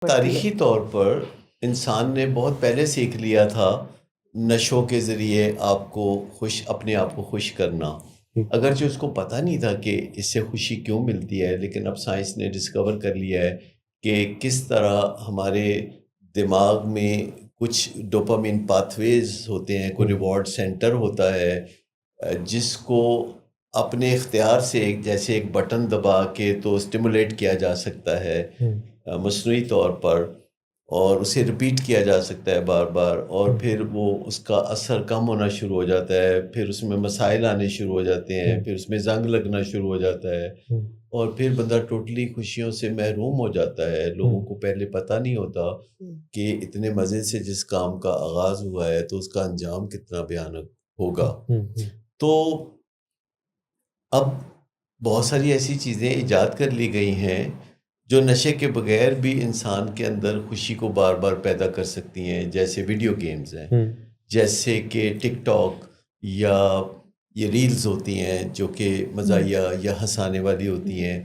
پڑتی ہے۔ تاریخی طور پر انسان نے بہت پہلے سیکھ لیا تھا نشوں کے ذریعے اپنے آپ کو خوش کرنا، اگرچہ اس کو پتہ نہیں تھا کہ اس سے خوشی کیوں ملتی ہے، لیکن اب سائنس نے ڈسکور کر لیا ہے کہ کس طرح ہمارے دماغ میں کچھ ڈوپامین پاتھ ویز ہوتے ہیں، کوئی ریوارڈ سینٹر ہوتا ہے جس کو اپنے اختیار سے جیسے ایک بٹن دبا کے تو اسٹیمولیٹ کیا جا سکتا ہے مصنوعی طور پر، اور اسے ریپیٹ کیا جا سکتا ہے بار بار، اور پھر وہ اس کا اثر کم ہونا شروع ہو جاتا ہے، پھر اس میں مسائل آنے شروع ہو جاتے ہیں، پھر اس میں زنگ لگنا شروع ہو جاتا ہے، اور پھر بندہ ٹوٹلی خوشیوں سے محروم ہو جاتا ہے۔ لوگوں کو پہلے پتہ نہیں ہوتا کہ اتنے مزے سے جس کام کا آغاز ہوا ہے تو اس کا انجام کتنا بھیانک ہوگا۔ تو اب بہت ساری ایسی چیزیں ایجاد کر لی گئی ہیں جو نشے کے بغیر بھی انسان کے اندر خوشی کو بار بار پیدا کر سکتی ہیں، جیسے ویڈیو گیمز ہیں، جیسے کہ ٹک ٹاک، یا یہ ریلز ہوتی ہیں جو کہ مزاحیہ یا ہنسانے والی ہوتی ہیں،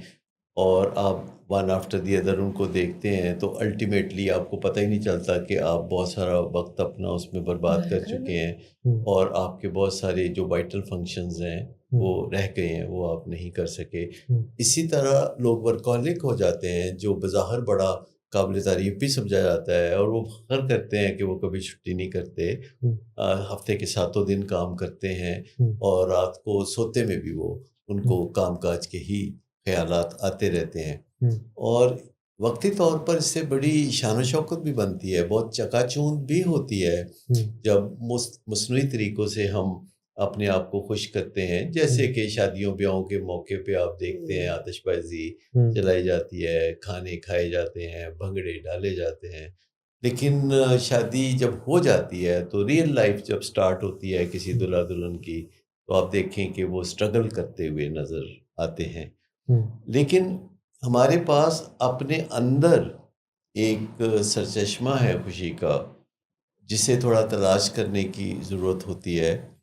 اور آپ ون آفٹر دی ادر ان کو دیکھتے ہیں تو الٹیمیٹلی آپ کو پتہ ہی نہیں چلتا کہ آپ بہت سارا وقت اپنا اس میں برباد کر چکے ہیں، اور آپ کے بہت سارے جو وائٹل فنکشنز ہیں وہ رہ گئے ہیں، وہ آپ نہیں کر سکے۔ اسی طرح لوگ ورکہولک ہو جاتے ہیں، جو بظاہر بڑا قابل تعریف بھی سمجھا جاتا ہے، اور وہ فخر کرتے ہیں کہ وہ کبھی چھٹی نہیں کرتے، ہفتے کے 7 دن کام کرتے ہیں، اور رات کو سوتے میں بھی وہ ان کو کام کاج کے ہی خیالات آتے رہتے ہیں، اور وقتی طور پر اس سے بڑی شان و شوکت بھی بنتی ہے، بہت چکا چوند بھی ہوتی ہے جب مصنوعی طریقوں سے ہم اپنے آپ کو خوش کرتے ہیں، جیسے کہ شادیوں بیاہوں کے موقع پہ آپ دیکھتے ہیں آتش بازی جلائی جاتی ہے، کھانے کھائے جاتے ہیں، بھنگڑے ڈالے جاتے ہیں، لیکن شادی جب ہو جاتی ہے تو ریئل لائف جب سٹارٹ ہوتی ہے کسی دلہا دلہن کی، تو آپ دیکھیں کہ وہ سٹرگل کرتے ہوئے نظر آتے ہیں۔ لیکن ہمارے پاس اپنے اندر ایک سرچشمہ ہے خوشی کا، جسے تھوڑا تلاش کرنے کی ضرورت ہوتی ہے،